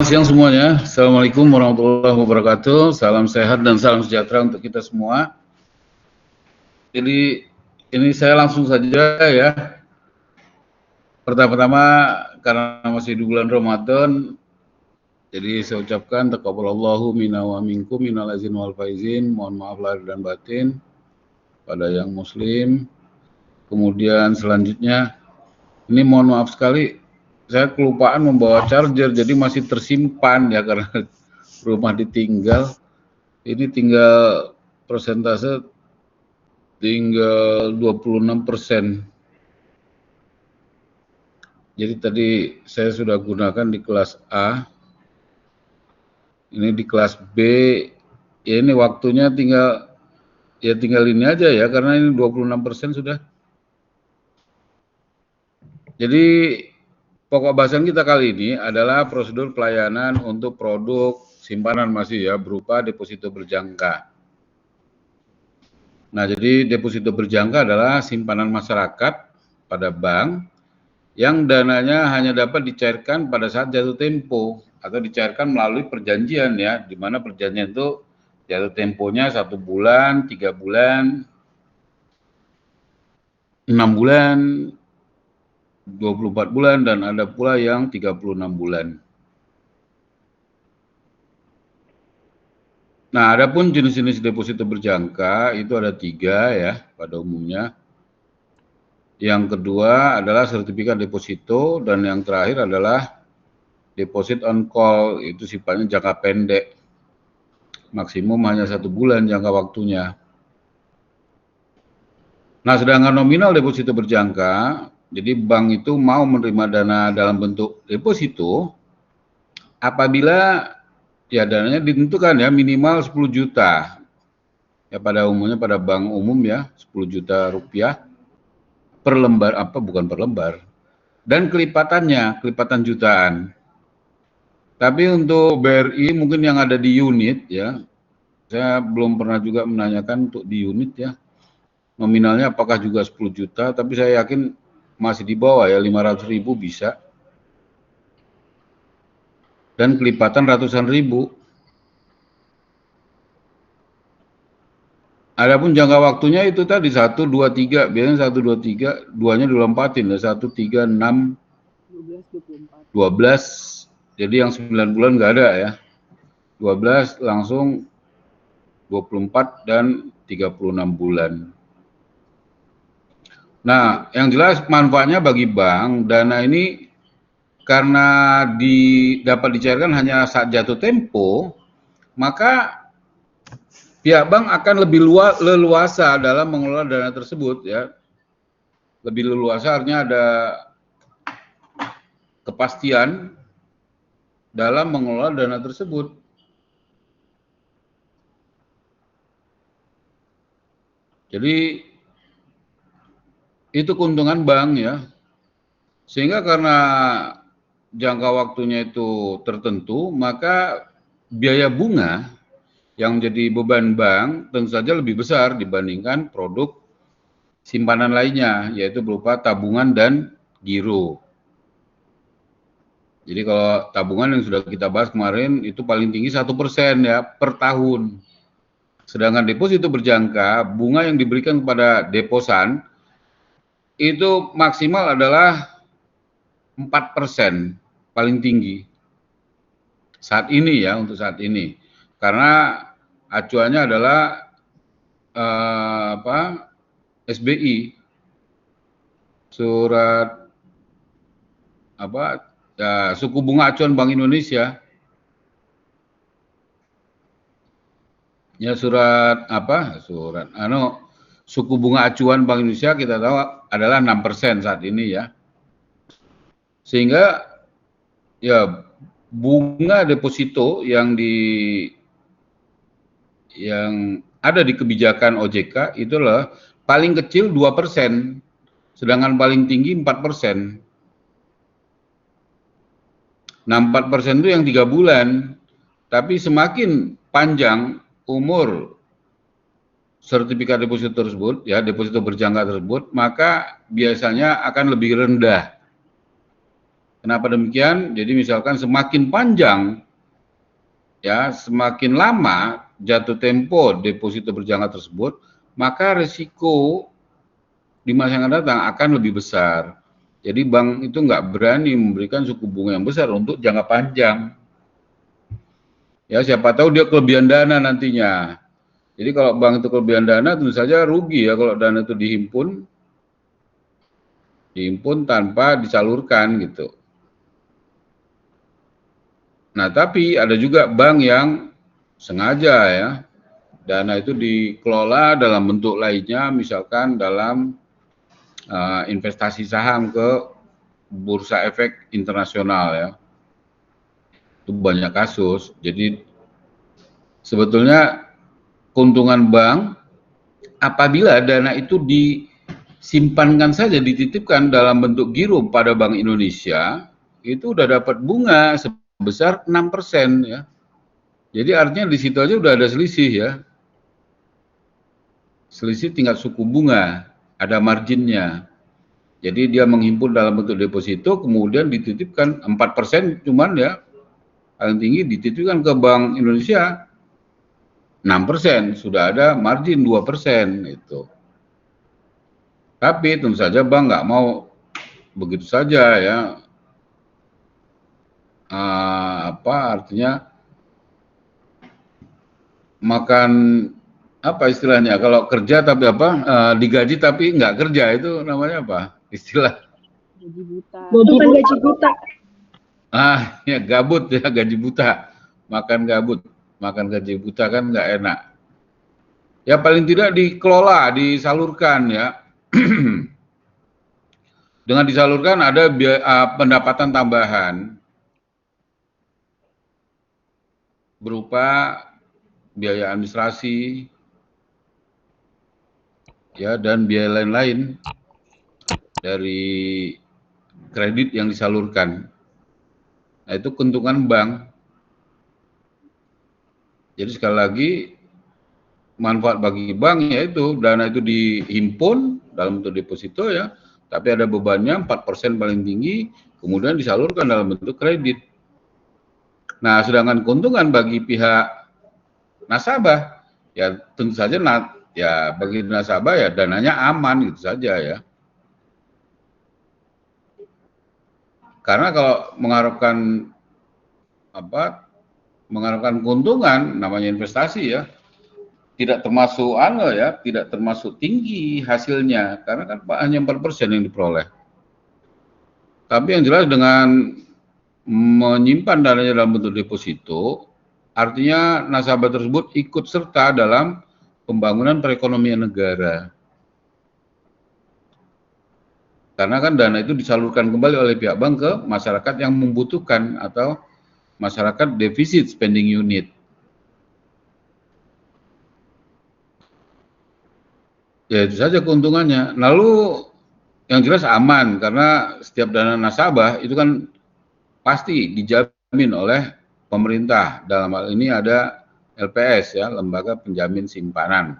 siang semuanya. Assalamualaikum warahmatullahi wabarakatuh. Salam sehat dan salam sejahtera untuk kita semua. Jadi ini saya langsung saja ya. Pertama-tama karena masih di bulan Ramadan, jadi saya ucapkan taqabbalallahu minna wa minkum minal aizin wal faizin. Mohon maaf lahir dan batin pada yang muslim. Kemudian selanjutnya, ini mohon maaf sekali, saya kelupaan membawa charger, jadi masih tersimpan ya karena rumah ditinggal. Ini tinggal persentase tinggal 26%. Jadi tadi saya sudah gunakan di kelas A. Ini di kelas B. Ya ini waktunya tinggal ini aja ya karena ini 26% sudah. Jadi pokok bahasan kita kali ini adalah prosedur pelayanan untuk produk simpanan masih ya berupa deposito berjangka. Nah, jadi deposito berjangka adalah simpanan masyarakat pada bank yang dananya hanya dapat dicairkan pada saat jatuh tempo atau dicairkan melalui perjanjian ya, di mana perjanjian itu jatuh temponya 1 bulan, 3 bulan, 6 bulan, 24 bulan, dan ada pula yang 36 bulan. Nah, adapun jenis-jenis deposito berjangka itu ada 3 ya pada umumnya. Yang kedua adalah sertifikat deposito dan yang terakhir adalah deposit on call, itu sifatnya jangka pendek. Maksimum hanya 1 bulan jangka waktunya. Nah, sedangkan nominal deposito berjangka, jadi bank itu mau menerima dana dalam bentuk deposito apabila ya dananya ditentukan ya minimal 10 juta. Ya pada umumnya pada bank umum ya 10 juta rupiah per lembar, bukan per lembar. Dan kelipatan jutaan. Tapi untuk BRI mungkin yang ada di unit ya, saya belum pernah juga menanyakan untuk di unit ya. Nominalnya apakah juga 10 juta, tapi saya yakin masih di bawah ya, 500.000 bisa. Dan kelipatan ratusan ribu. Adapun jangka waktunya itu tadi 1, 2, 3, biasanya 1, 2, 3, duanya dilompatin ya, 1, 3, 6, 12, jadi yang 9 bulan nggak ada ya. 12 langsung 24 dan 36 bulan. Nah, yang jelas manfaatnya bagi bank, dana ini karena dapat dicairkan hanya saat jatuh tempo, maka pihak bank akan lebih leluasa dalam mengelola dana tersebut ya. Lebih leluasa artinya ada kepastian dalam mengelola dana tersebut. Jadi itu keuntungan bank ya. Sehingga karena jangka waktunya itu tertentu, maka biaya bunga yang menjadi beban bank tentu saja lebih besar dibandingkan produk simpanan lainnya, yaitu berupa tabungan dan giro. Jadi kalau tabungan yang sudah kita bahas kemarin itu paling tinggi 1% ya per tahun. Sedangkan deposito berjangka, bunga yang diberikan kepada deposan itu maksimal adalah 4% paling tinggi saat ini ya, untuk saat ini. Karena acuannya adalah SBI, surat suku bunga acuan Bank Indonesia. Ya suku bunga acuan Bank Indonesia kita tahu adalah 6% saat ini ya. Sehingga ya bunga deposito yang ada di kebijakan OJK itulah paling kecil 2%, sedangkan paling tinggi 4%. Nah, 4% itu yang 3 bulan, tapi semakin panjang umur sertifikat deposito tersebut, ya deposito berjangka tersebut, maka biasanya akan lebih rendah Kenapa demikian? Jadi misalkan semakin panjang, ya semakin lama jatuh tempo deposito berjangka tersebut, maka risiko di masa yang akan datang akan lebih besar. Jadi bank itu nggak berani memberikan suku bunga yang besar untuk jangka panjang. Ya siapa tahu dia kelebihan dana nantinya. Jadi kalau bank itu kelebihan dana tentu saja rugi ya kalau dana itu dihimpun tanpa disalurkan gitu. Nah tapi ada juga bank yang sengaja ya dana itu dikelola dalam bentuk lainnya, misalkan dalam investasi saham ke bursa efek internasional ya. Itu banyak kasus. Jadi sebetulnya keuntungan bank apabila dana itu disimpankan saja, dititipkan dalam bentuk giro pada Bank Indonesia, itu udah dapat bunga sebesar 6% ya. Jadi artinya di situ aja udah ada selisih ya. Selisih tingkat suku bunga, ada marginnya. Jadi dia menghimpun dalam bentuk deposito, kemudian dititipkan 4% cuman ya, paling tinggi dititipkan ke Bank Indonesia 6%, sudah ada margin 2% itu. Tapi tentu saja bank nggak mau begitu saja ya, artinya makan apa istilahnya kalau kerja tapi digaji tapi nggak kerja, itu namanya apa istilah? Gaji buta. Bukan gaji buta. Ya gabut ya, gaji buta, makan gaji buta kan nggak enak. Ya paling tidak dikelola, disalurkan ya. Dengan disalurkan ada pendapatan tambahan berupa biaya administrasi ya dan biaya lain-lain dari kredit yang disalurkan. Nah, itu keuntungan bank. Jadi sekali lagi manfaat bagi bank yaitu dana itu dihimpun dalam bentuk deposito ya, tapi ada bebannya 4% paling tinggi, kemudian disalurkan dalam bentuk kredit. Nah, sedangkan keuntungan bagi pihak nasabah ya tentu saja ya bagi nasabah ya dananya aman gitu saja ya. Karena kalau mengharapkan keuntungan namanya investasi ya, tidak termasuk tinggi hasilnya karena kan hanya 4% yang diperoleh. Tapi yang jelas dengan menyimpan dananya dalam bentuk deposito, artinya nasabah tersebut ikut serta dalam pembangunan perekonomian negara. Karena kan dana itu disalurkan kembali oleh pihak bank ke masyarakat yang membutuhkan atau masyarakat defisit spending unit. Ya itu saja keuntungannya. Lalu yang jelas aman karena setiap dana nasabah itu kan pasti dijamin oleh pemerintah. Dalam hal ini ada LPS ya, Lembaga Penjamin Simpanan.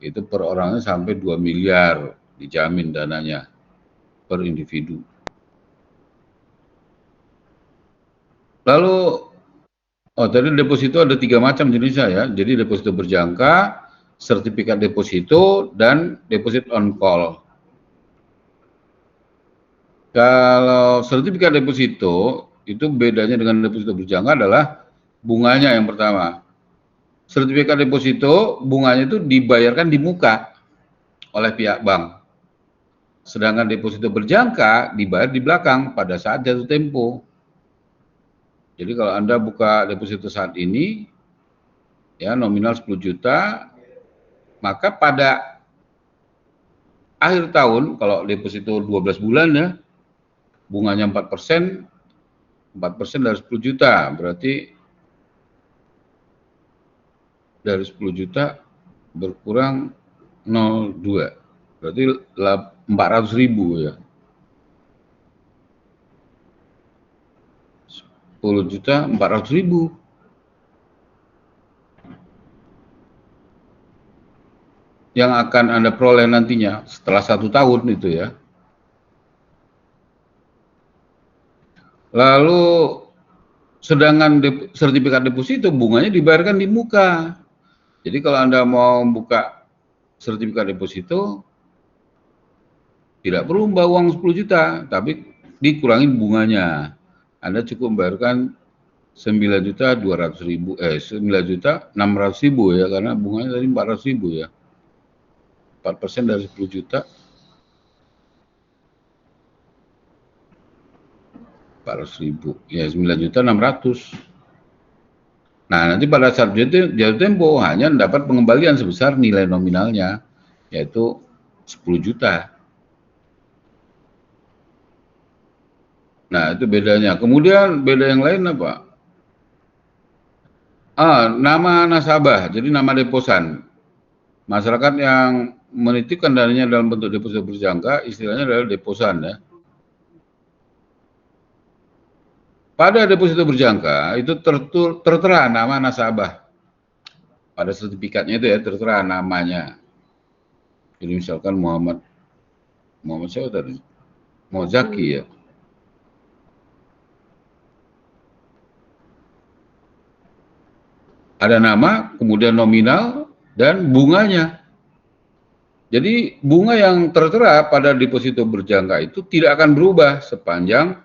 Itu per orangnya sampai 2 miliar dijamin dananya per individu. Lalu tadi deposito ada 3 macam jenisnya ya. Jadi deposito berjangka, sertifikat deposito, dan deposit on call. Kalau sertifikat deposito itu bedanya dengan deposito berjangka adalah bunganya yang pertama. Sertifikat deposito bunganya itu dibayarkan di muka oleh pihak bank. Sedangkan deposito berjangka dibayar di belakang pada saat jatuh tempo. Jadi kalau Anda buka deposito saat ini ya nominal 10 juta, maka pada akhir tahun kalau deposito 12 bulan ya, bunganya 4%, 4% dari 10 juta, berarti dari 10 juta berkurang 0,2, berarti 400.000 ya. 10 juta 400.000. Yang akan Anda peroleh nantinya setelah 1 tahun itu ya. Lalu sedangkan sertifikat deposito bunganya dibayarkan di muka. Jadi kalau Anda mau buka sertifikat deposito, tidak perlu membawa uang 10 juta, tapi dikurangi bunganya. Anda cukup membayarkan 9.200.000, 9.600.000 ya, karena bunganya tadi 400.000 ya. 4% dari 10 juta. 400.000, ya 9.600.000. Nah, nanti pada saat jatuh tempo hanya dapat pengembalian sebesar nilai nominalnya, yaitu 10 juta. Nah, itu bedanya. Kemudian beda yang lain apa? Nama nasabah, jadi nama deposan. Masyarakat yang menitipkan dananya dalam bentuk deposito berjangka, istilahnya adalah deposan ya. Pada deposito berjangka itu tertera nama nasabah. Pada sertifikatnya itu ya tertera namanya. Jadi misalkan Muhammad siapa tadi? Muhammad Zaki ya. Ada nama, kemudian nominal dan bunganya. Jadi bunga yang tertera pada deposito berjangka itu tidak akan berubah sepanjang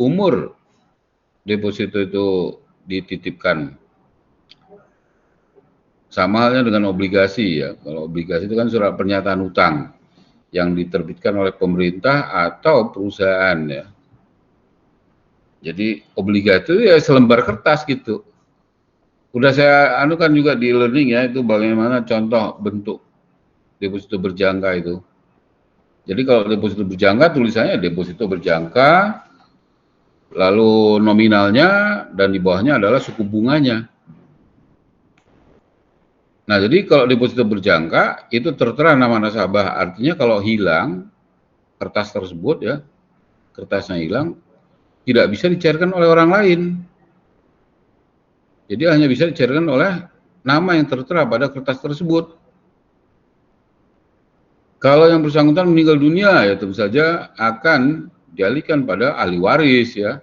umur deposito itu dititipkan. Sama halnya dengan obligasi ya. Kalau obligasi itu kan surat pernyataan utang yang diterbitkan oleh pemerintah atau perusahaan ya. Jadi obligasi itu ya selembar kertas gitu. Udah saya anukan juga di e-learning ya, itu bagaimana contoh bentuk deposito berjangka itu. Jadi kalau deposito berjangka tulisannya deposito berjangka, lalu nominalnya dan di bawahnya adalah suku bunganya. Nah, jadi kalau deposito berjangka itu tertera nama nasabah, artinya kalau hilang kertas tersebut ya, kertasnya hilang, tidak bisa dicairkan oleh orang lain. Jadi hanya bisa dicairkan oleh nama yang tertera pada kertas tersebut. Kalau yang bersangkutan meninggal dunia ya tentu saja akan dialihkan pada ahli waris ya.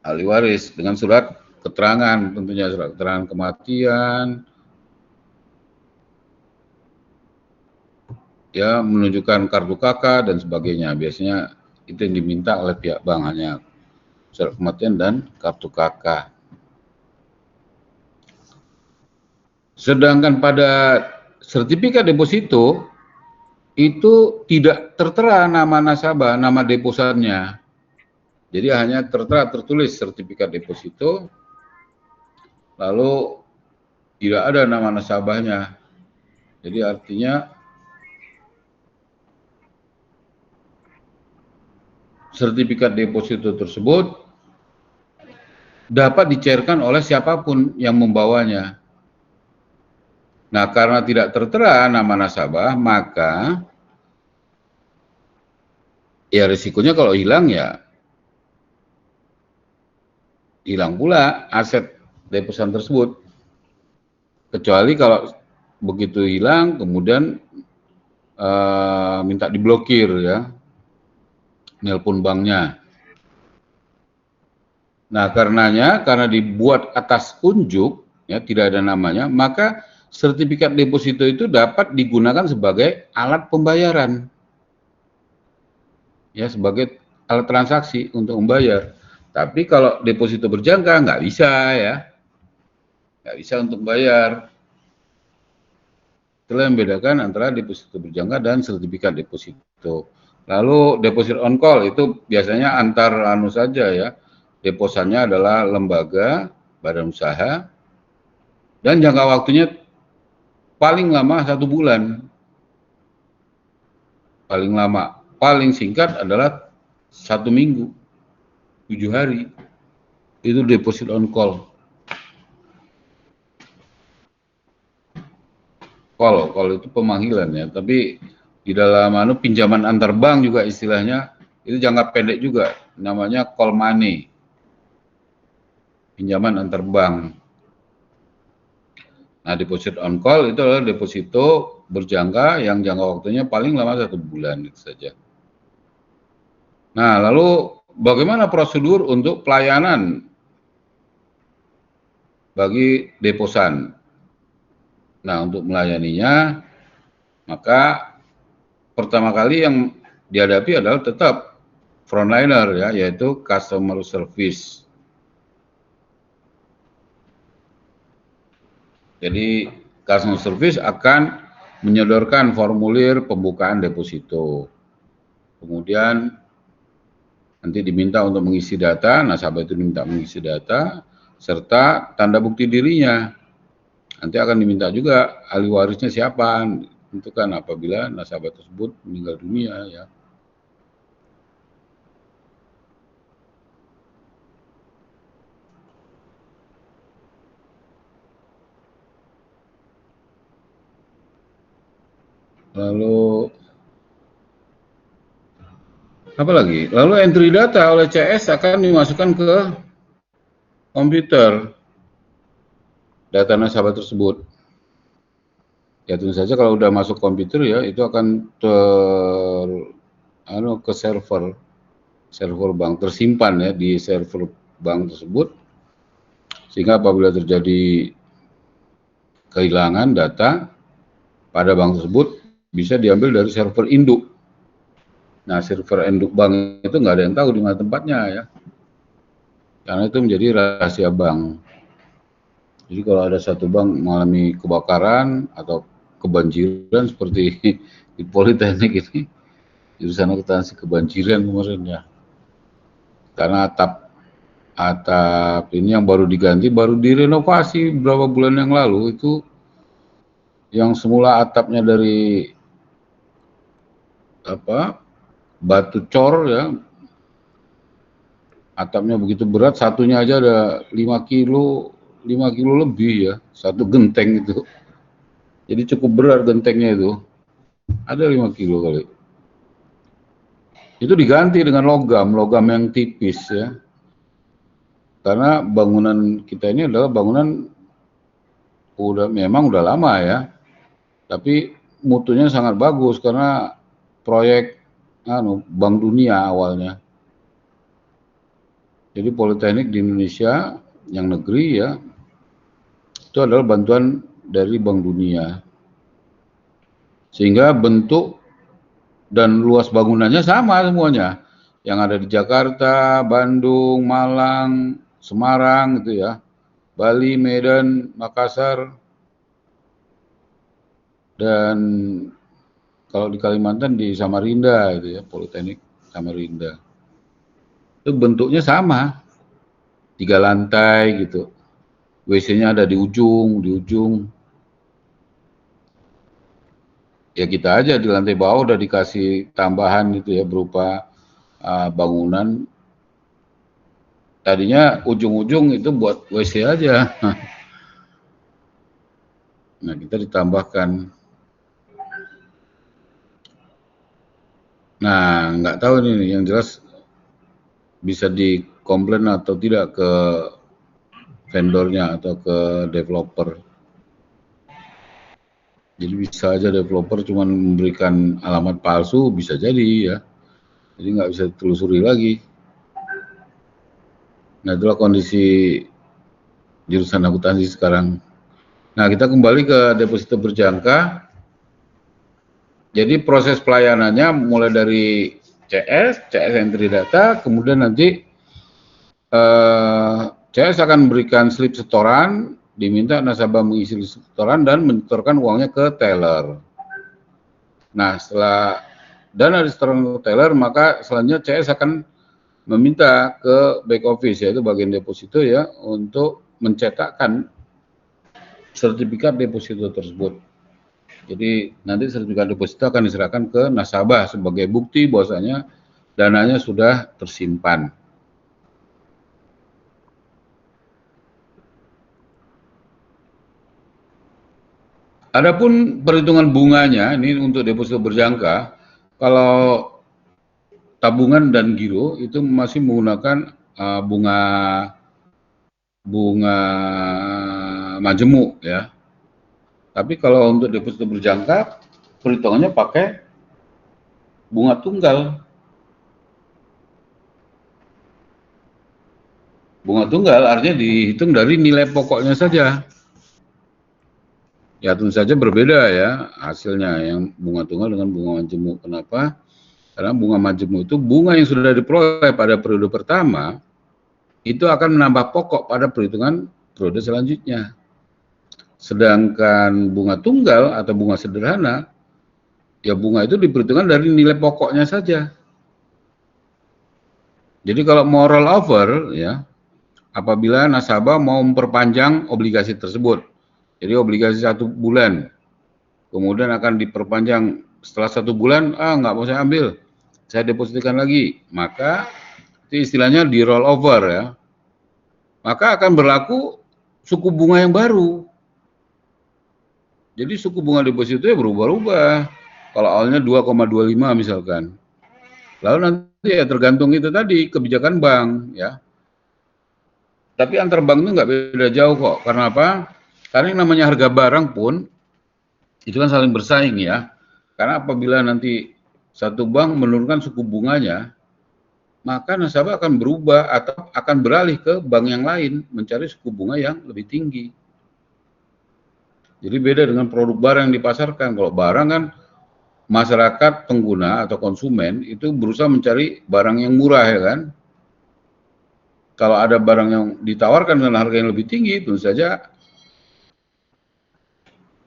Ahli waris dengan surat keterangan, tentunya surat keterangan kematian, ya menunjukkan kartu KK dan sebagainya. Biasanya itu yang diminta oleh pihak bank, hanya surat kematian dan kartu KK. Sedangkan pada sertifikat deposito itu tidak tertera nama nasabah, nama deposannya. Jadi hanya tertulis sertifikat deposito, lalu tidak ada nama nasabahnya. Jadi artinya sertifikat deposito tersebut dapat dicairkan oleh siapapun yang membawanya. Nah, karena tidak tertera nama nasabah, maka ya risikonya kalau hilang ya hilang pula aset deposan tersebut. Kecuali kalau begitu hilang kemudian minta diblokir ya, nelpon banknya. Nah, karena dibuat atas unjuk ya, tidak ada namanya, maka sertifikat deposito itu dapat digunakan sebagai alat pembayaran. Ya, sebagai alat transaksi untuk membayar. Tapi kalau deposito berjangka nggak bisa ya. Nggak bisa untuk bayar. Itulah yang membedakan antara deposito berjangka dan sertifikat deposito. Lalu deposit on call itu biasanya antar anu saja ya. Deposannya adalah lembaga, badan usaha, dan jangka waktunya paling lama 1 bulan. Paling lama, paling singkat adalah 1 minggu, 7 hari. Itu deposit on call. Call itu pemanggilan ya, tapi di dalam pinjaman antar bank juga istilahnya itu jangka pendek juga, namanya call money. Pinjaman antar bank. Nah, deposit on call itu adalah deposito berjangka yang jangka waktunya paling lama 1 bulan itu saja. Nah, lalu bagaimana prosedur untuk pelayanan bagi deposan? Nah, untuk melayaninya, maka pertama kali yang dihadapi adalah tetap frontliner ya, yaitu customer service. Jadi customer service akan menyodorkan formulir pembukaan deposito. Kemudian nanti diminta untuk mengisi data, nasabah itu diminta mengisi data, serta tanda bukti dirinya. Nanti akan diminta juga ahli warisnya siapa, tentukan apabila nasabah tersebut meninggal dunia ya. Lalu apa lagi? Lalu entry data oleh CS akan dimasukkan ke komputer data nasabah tersebut. Ya tentu saja kalau udah masuk komputer ya itu akan ke server bank, tersimpan ya di server bank tersebut, sehingga apabila terjadi kehilangan data pada bank tersebut bisa diambil dari server induk. Nah, server induk bank itu nggak ada yang tahu di mana tempatnya ya, karena itu menjadi rahasia bank. Jadi kalau ada satu bank mengalami kebakaran atau kebanjiran seperti di Politeknik ini, jurusan akuntansi kebanjiran kemarin ya, karena atap ini yang baru diganti, baru direnovasi beberapa bulan yang lalu. Itu yang semula atapnya dari batu cor ya, atapnya begitu berat, satunya aja ada 5 kilo lebih ya, satu genteng itu. Jadi cukup berat gentengnya itu, ada 5 kilo kali. Itu diganti dengan logam yang tipis ya. Karena bangunan kita ini adalah bangunan memang udah lama ya, tapi mutunya sangat bagus karena proyek Bank Dunia awalnya. Jadi Politeknik di Indonesia yang negeri ya, itu adalah bantuan dari Bank Dunia. Sehingga bentuk dan luas bangunannya sama semuanya. Yang ada di Jakarta, Bandung, Malang, Semarang gitu ya. Bali, Medan, Makassar, dan kalau di Kalimantan di Samarinda itu ya, Politeknik Samarinda. Itu bentuknya sama, 3 lantai gitu. WC-nya ada di ujung. Ya kita aja di lantai bawah udah dikasih tambahan gitu ya, berupa bangunan. Tadinya ujung-ujung itu buat WC aja. Nah kita ditambahkan. Nah nggak tahu nih, yang jelas bisa dikomplain atau tidak ke vendornya atau ke developer. Jadi bisa aja developer cuma memberikan alamat palsu, bisa jadi ya. Jadi nggak bisa ditelusuri lagi. Nah itulah kondisi jurusan akuntansi sekarang. Nah kita kembali ke deposito berjangka. Jadi proses pelayanannya mulai dari CS entry data, kemudian nanti CS akan memberikan slip setoran, diminta nasabah mengisi slip setoran dan menyetorkan uangnya ke teller. Nah setelah dana disetoran ke teller, maka selanjutnya CS akan meminta ke back office, yaitu bagian deposito ya, untuk mencetakkan sertifikat deposito tersebut. Jadi nanti sertifikat deposito akan diserahkan ke nasabah sebagai bukti bahwasanya dananya sudah tersimpan. Adapun perhitungan bunganya ini untuk deposito berjangka, kalau tabungan dan giro itu masih menggunakan bunga majemuk ya. Tapi kalau untuk deposito berjangka, perhitungannya pakai bunga tunggal. Bunga tunggal artinya dihitung dari nilai pokoknya saja. Ya tentu saja berbeda ya hasilnya yang bunga tunggal dengan bunga majemuk. Kenapa? Karena bunga majemuk itu bunga yang sudah diperoleh pada periode pertama itu akan menambah pokok pada perhitungan periode selanjutnya. Sedangkan bunga tunggal atau bunga sederhana, ya bunga itu diperhitungkan dari nilai pokoknya saja. Jadi kalau mau roll over ya, apabila nasabah mau memperpanjang obligasi tersebut. Jadi obligasi 1 bulan, kemudian akan diperpanjang setelah 1 bulan, nggak mau saya ambil, saya depositkan lagi. Maka itu istilahnya di roll over ya. Maka akan berlaku suku bunga yang baru. Jadi suku bunga deposito ya berubah-ubah. Kalau awalnya 2,25 misalkan. Lalu nanti ya tergantung itu tadi kebijakan bank ya. Tapi antar bank itu nggak beda jauh kok. Karena apa? Karena yang namanya harga barang pun itu kan saling bersaing ya. Karena apabila nanti satu bank menurunkan suku bunganya, maka nasabah akan berubah atau akan beralih ke bank yang lain mencari suku bunga yang lebih tinggi. Jadi beda dengan produk barang yang dipasarkan. Kalau barang kan masyarakat pengguna atau konsumen itu berusaha mencari barang yang murah ya kan. Kalau ada barang yang ditawarkan dengan harga yang lebih tinggi, tentu saja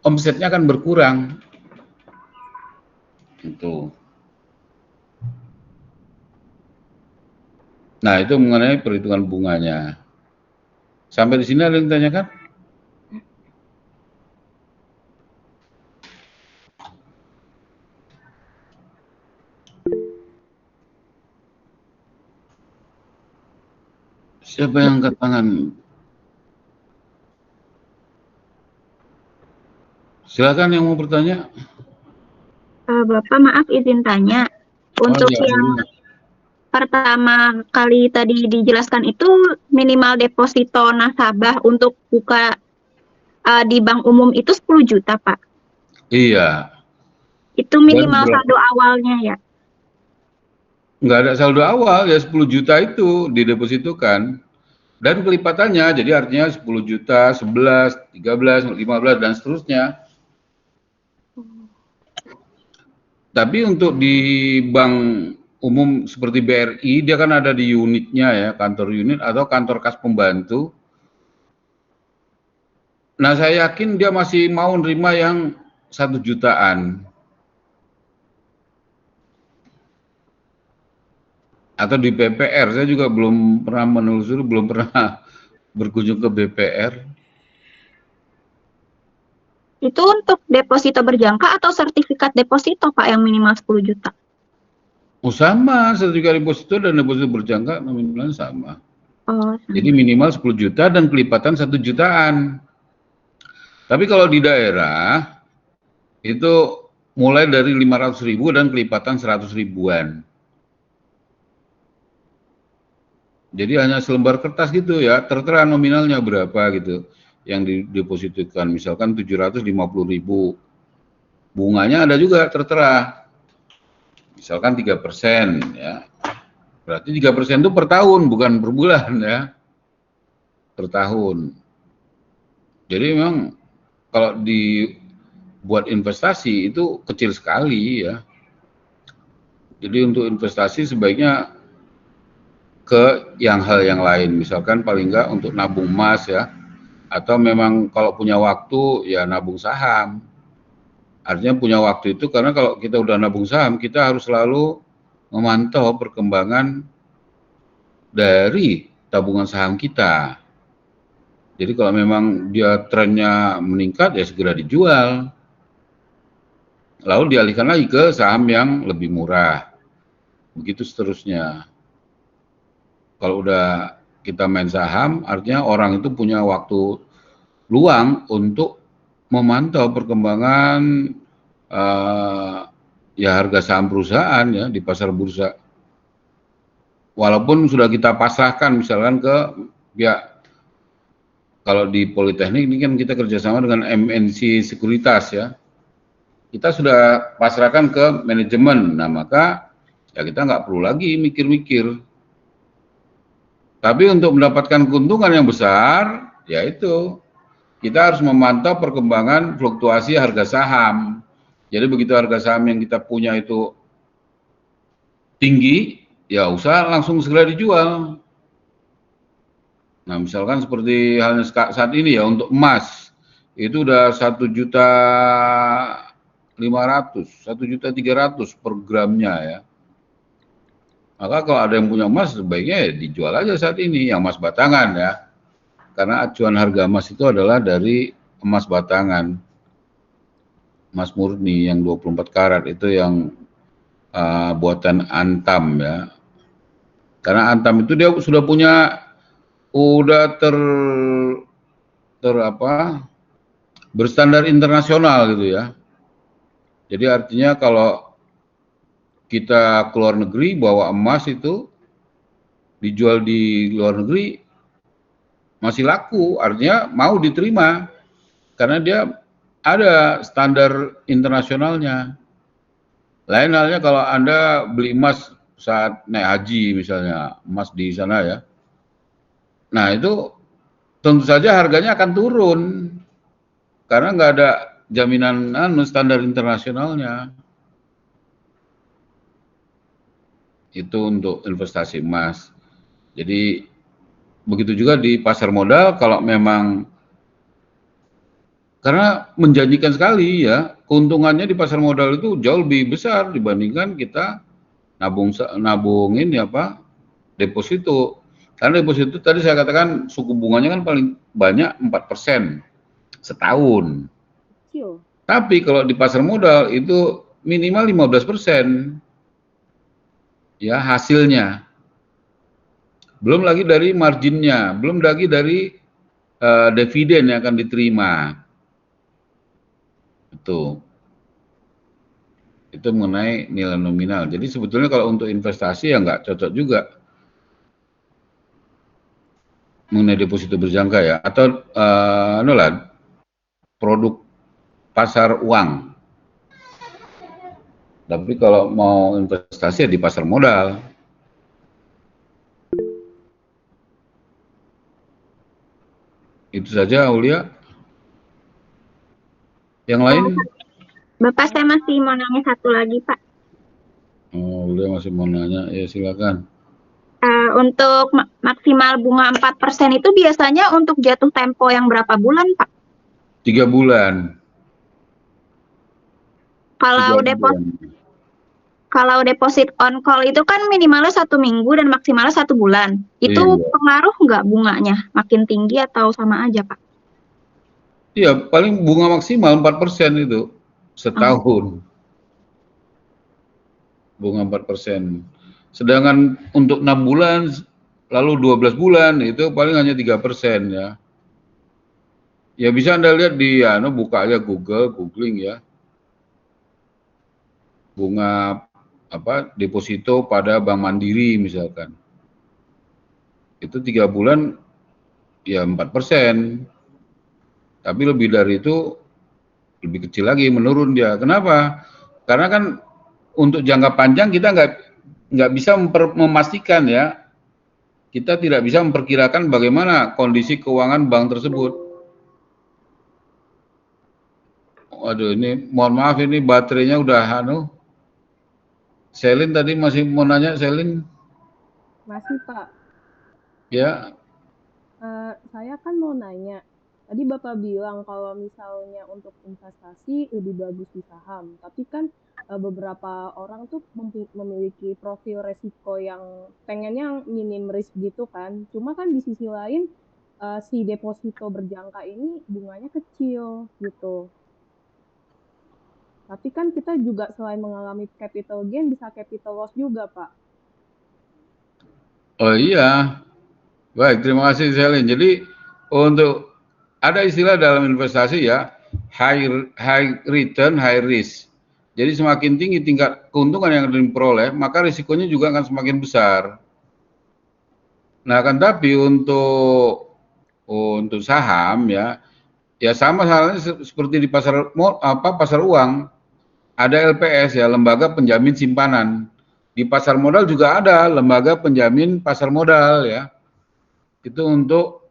omsetnya akan berkurang. Itu. Nah, itu mengenai perhitungan bunganya. Sampai di sini ada yang ditanyakan? Siapa yang angkat tangan? Silakan yang mau bertanya. Bapak maaf izin tanya. Untuk ya, yang pertama kali tadi dijelaskan itu minimal deposito nasabah untuk buka di bank umum itu 10 juta, Pak. Iya. Itu minimal saldo awalnya ya? Nggak ada saldo awal, ya 10 juta itu didepositokan. Dan kelipatannya, jadi artinya 10 juta, 11, 13, 15, dan seterusnya. Tapi untuk di bank umum seperti BRI, dia kan ada di unitnya ya, kantor unit atau kantor kas pembantu. Nah, saya yakin dia masih mau nerima yang 1 jutaan. Atau di BPR, saya juga belum pernah menelusuri, belum pernah berkunjung ke BPR. Itu untuk deposito berjangka atau sertifikat deposito, Pak, yang minimal 10 juta? Oh, sama, sertifikat deposito dan deposito berjangka nominalnya sama. Oh, jadi minimal 10 juta dan kelipatan 1 jutaan. Tapi kalau di daerah, itu mulai dari 500.000 dan kelipatan 100 ribuan. Jadi hanya selembar kertas gitu ya, tertera nominalnya berapa gitu yang didepositkan, misalkan 750.000. Bunganya ada juga tertera. Misalkan 3% ya. Berarti 3% itu per tahun, bukan per bulan ya. Per tahun. Jadi memang kalau dibuat investasi itu kecil sekali ya. Jadi untuk investasi sebaiknya ke hal yang lain, misalkan paling enggak untuk nabung emas ya, atau memang kalau punya waktu ya nabung saham. Artinya punya waktu itu karena kalau kita udah nabung saham, kita harus selalu memantau perkembangan dari tabungan saham kita. Jadi kalau memang dia trennya meningkat ya segera dijual, lalu dialihkan lagi ke saham yang lebih murah, begitu seterusnya. Kalau udah kita main saham, artinya orang itu punya waktu luang untuk memantau perkembangan ya harga saham perusahaan ya di pasar bursa. Walaupun sudah kita pasrahkan misalkan ke pihak, kalau di Politeknik ini kan kita kerjasama dengan MNC Sekuritas ya. Kita sudah pasrahkan ke manajemen, nah maka ya kita nggak perlu lagi mikir-mikir. Tapi untuk mendapatkan keuntungan yang besar, yaitu kita harus memantau perkembangan fluktuasi harga saham. Jadi begitu harga saham yang kita punya itu tinggi, ya usaha langsung segera dijual. Nah, misalkan seperti halnya saat ini ya, untuk emas itu udah 1.500.000, 1.300.000 per gramnya ya. Maka kalau ada yang punya emas, sebaiknya ya dijual aja saat ini, yang emas batangan ya. Karena acuan harga emas itu adalah dari emas batangan, emas murni yang 24 karat itu yang buatan Antam ya. Karena Antam itu dia sudah punya, udah berstandar internasional gitu ya. Jadi artinya kalau kita keluar negeri bawa emas itu dijual di luar negeri masih laku, artinya mau diterima karena dia ada standar internasionalnya. Lain halnya kalau Anda beli emas saat naik haji misalnya, emas di sana ya. Nah itu tentu saja harganya akan turun karena nggak ada jaminan standar internasionalnya. Itu untuk investasi emas. Jadi begitu juga di pasar modal, kalau memang, karena menjanjikan sekali ya, keuntungannya di pasar modal itu jauh lebih besar dibandingkan kita nabungin ya deposito. Karena deposito tadi saya katakan suku bunganya kan paling banyak 4% setahun. Tapi kalau di pasar modal itu minimal 15%. Ya hasilnya, belum lagi dari marginnya, belum lagi dari dividen yang akan diterima. Itu mengenai nilai nominal. Jadi sebetulnya kalau untuk investasi ya nggak cocok juga mengenai deposito berjangka ya, atau produk pasar uang. Tapi kalau mau investasi ya di pasar modal. Itu saja, Aulia. Yang lain? Bapak, saya masih mau nanya satu lagi, Pak. Oh, Aulia masih mau nanya. Ya, silakan. Untuk maksimal bunga 4% itu biasanya untuk jatuh tempo yang berapa bulan, Pak? 3 bulan. Kalau deposit on call itu kan minimalnya 1 minggu dan maksimalnya 1 bulan. Itu pengaruh nggak bunganya? Makin tinggi atau sama aja, Pak? Iya, paling bunga maksimal 4% itu setahun. Bunga 4%. Sedangkan untuk 6 bulan, lalu 12 bulan, itu paling hanya 3% ya. Ya bisa Anda lihat di, buka aja googling ya. Bunga deposito pada Bank Mandiri misalkan. Itu 3 bulan ya 4%. Tapi lebih dari itu lebih kecil lagi, menurun dia. Kenapa? Karena kan untuk jangka panjang kita nggak bisa memastikan ya. Kita tidak bisa memperkirakan bagaimana kondisi keuangan bank tersebut. Waduh, ini mohon maaf, ini baterainya udah Selin tadi masih mau nanya, Selin? Masih, Pak. Ya. Saya kan mau nanya, tadi Bapak bilang kalau misalnya untuk investasi lebih bagus di saham, tapi kan beberapa orang tuh memiliki profil resiko yang pengennya minim risk gitu kan. Cuma kan di sisi lain si deposito berjangka ini bunganya kecil gitu. Tapi kan kita juga selain mengalami capital gain bisa capital loss juga, Pak. Oh iya. Baik, terima kasih Selin. Jadi untuk ada istilah dalam investasi ya, high return, high risk. Jadi semakin tinggi tingkat keuntungan yang diperoleh, maka risikonya juga akan semakin besar. Nah, kan tapi untuk saham ya sama halnya seperti di pasar uang. Ada LPS ya, lembaga penjamin simpanan. Di pasar modal juga ada lembaga penjamin pasar modal ya. itu untuk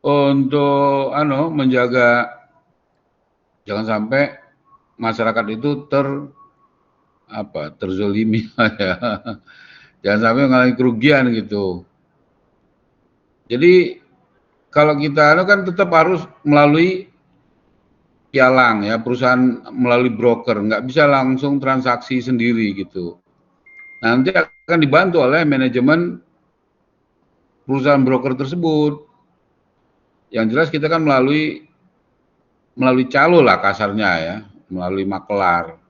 untuk menjaga jangan sampai masyarakat itu terzolimi ya. Jangan sampai mengalami kerugian gitu. Jadi kalau kita kan tetap harus melalui pialang ya, perusahaan melalui broker, nggak bisa langsung transaksi sendiri gitu. Nanti akan dibantu oleh manajemen perusahaan broker tersebut. Yang jelas kita kan melalui calo lah kasarnya ya, melalui makelar.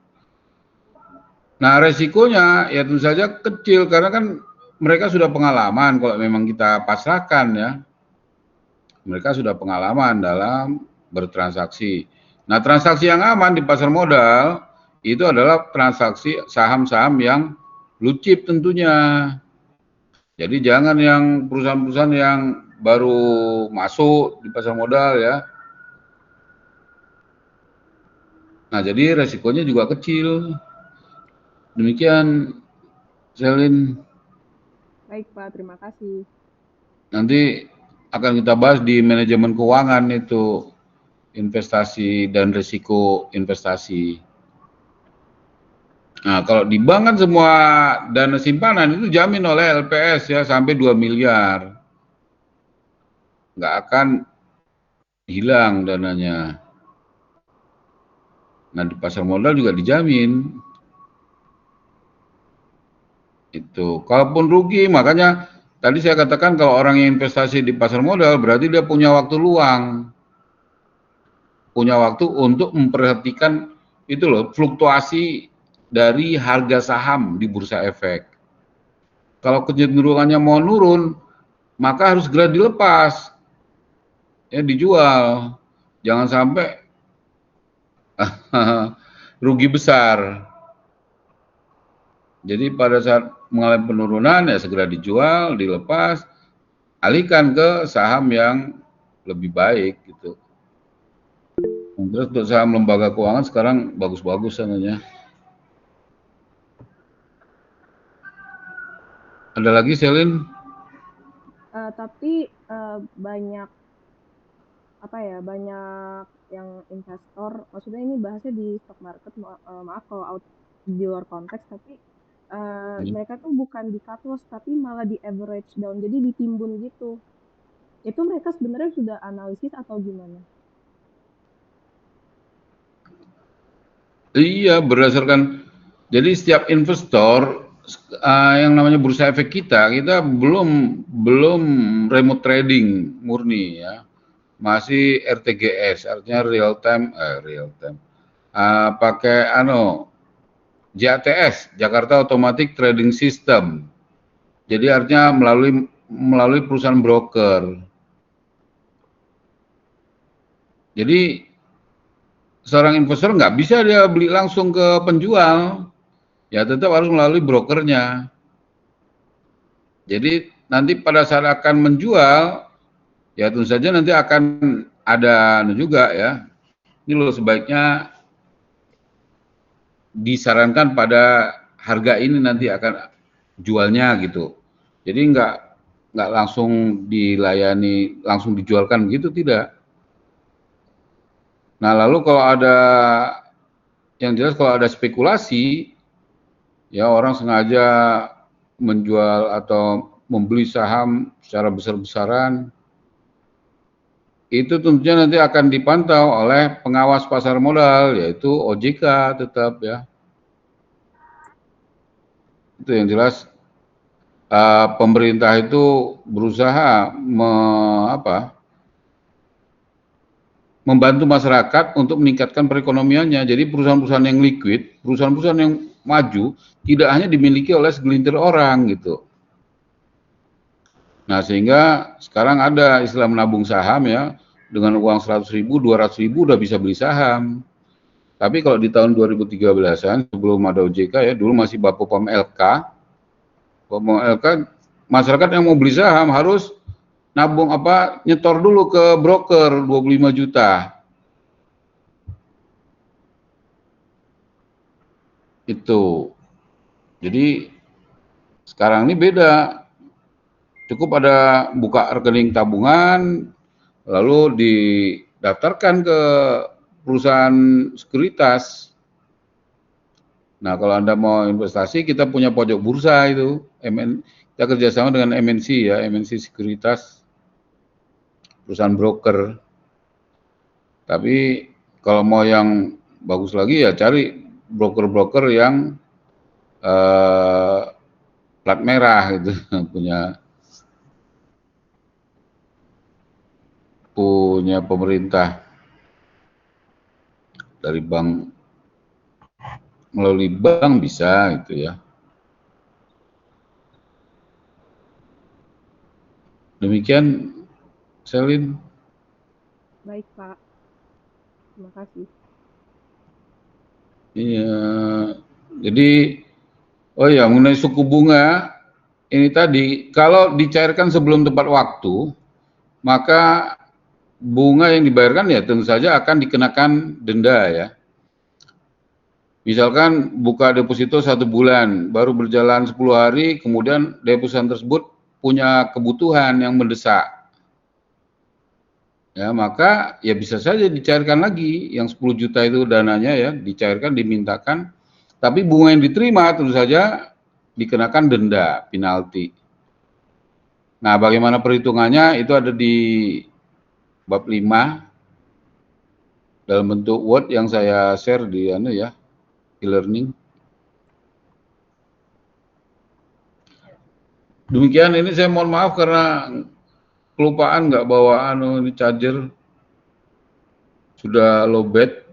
Nah resikonya ya tentu saja kecil karena kan mereka sudah pengalaman kalau memang kita pasrahkan ya. Mereka sudah pengalaman dalam bertransaksi. Nah transaksi yang aman di pasar modal itu adalah transaksi saham-saham yang blue chip tentunya. Jadi jangan yang perusahaan-perusahaan yang baru masuk di pasar modal ya. Nah jadi resikonya juga kecil. Demikian, Selin. Baik, Pak. Terima kasih. Nanti akan kita bahas di manajemen keuangan itu investasi dan risiko investasi. Nah, kalau di bank kan semua dana simpanan itu jamin oleh LPS ya sampai 2 miliar. Nggak akan hilang dananya. Nah, di pasar modal juga dijamin. Itu. Kalaupun rugi, makanya tadi saya katakan kalau orang yang investasi di pasar modal berarti dia punya waktu luang. Punya waktu untuk memperhatikan itu loh, fluktuasi dari harga saham di bursa efek. Kalau kecenderungannya mau nurun, maka harus segera dilepas, ya dijual. Jangan sampai rugi besar. Jadi pada saat mengalami penurunan ya segera dijual, dilepas, alihkan ke saham yang lebih baik gitu. Terus untuk saham lembaga keuangan sekarang bagus-bagus sananya. Ada lagi, Selin? Tapi banyak banyak yang investor, maksudnya ini bahasnya di stock market, maaf kalau di luar konteks, tapi mereka tuh bukan di cut loss tapi malah di average down, jadi ditimbun gitu. Itu mereka sebenarnya sudah analisis atau gimana? Iya, berdasarkan jadi setiap investor yang namanya bursa efek kita belum remote trading murni ya. Masih RTGS, artinya real time. Pakai JATS, Jakarta Automatic Trading System. Jadi artinya melalui perusahaan broker. Jadi seorang investor nggak bisa dia beli langsung ke penjual, ya tetap harus melalui brokernya. Jadi nanti pada saat akan menjual, ya tentu saja nanti akan ada juga ya. Ini loh sebaiknya disarankan pada harga ini nanti akan jualnya gitu. Jadi nggak langsung dilayani, langsung dijualkan gitu tidak. Nah lalu kalau ada yang jelas kalau ada spekulasi, ya orang sengaja menjual atau membeli saham secara besar-besaran, itu tentunya nanti akan dipantau oleh pengawas pasar modal, yaitu OJK tetap ya. Itu yang jelas pemerintah itu berusaha membantu masyarakat untuk meningkatkan perekonomiannya. Jadi perusahaan-perusahaan yang liquid, perusahaan-perusahaan yang maju tidak hanya dimiliki oleh segelintir orang gitu. Nah sehingga sekarang ada istilah menabung saham ya, dengan uang 100.000, 200.000 udah bisa beli saham. Tapi kalau di tahun 2013-an sebelum ada OJK ya, dulu masih Bapom LK, masyarakat yang mau beli saham harus nabung nyetor dulu ke broker 25 juta. Itu. Jadi sekarang ini beda. Cukup ada buka rekening tabungan, lalu didaftarkan ke perusahaan sekuritas. Nah, kalau Anda mau investasi, kita punya pojok bursa itu. Kita kerjasama dengan MNC ya, MNC Sekuritas, perusahaan broker. Tapi kalau mau yang bagus lagi ya cari broker-broker yang plat merah gitu, punya pemerintah dari bank, melalui bank bisa gitu ya. Demikian, Selin. Baik, Pak. Terima kasih. Iya, jadi, oh ya, mengenai suku bunga, ini tadi, kalau dicairkan sebelum tepat waktu, maka bunga yang dibayarkan ya tentu saja akan dikenakan denda ya. Misalkan buka deposito 1 bulan, baru berjalan 10 hari, kemudian deposito tersebut punya kebutuhan yang mendesak. Ya, maka ya bisa saja dicairkan lagi yang 10 juta itu dananya ya, dicairkan, dimintakan, tapi bunga yang diterima tentu saja dikenakan denda, penalti. Nah, bagaimana perhitungannya itu ada di bab 5 dalam bentuk Word yang saya share di e-learning. Demikian, ini saya mohon maaf karena kelupaan nggak bawa ini charger, sudah lowbat.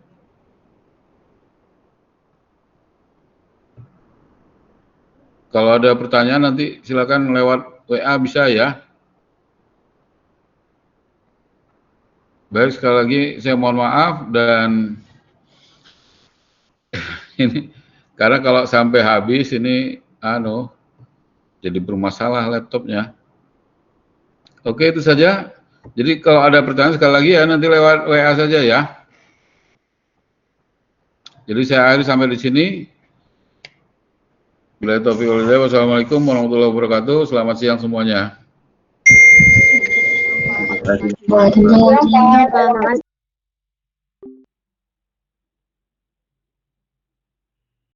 Kalau ada pertanyaan nanti silakan lewat WA bisa ya. Baik, sekali lagi saya mohon maaf dan ini karena kalau sampai habis ini jadi bermasalah laptopnya. Oke, itu saja. Jadi kalau ada pertanyaan sekali lagi ya nanti lewat WA saja ya. Jadi saya akhiri sampai di sini. Wassalamualaikum warahmatullahi wabarakatuh. Selamat siang semuanya. Waalaikumsalam.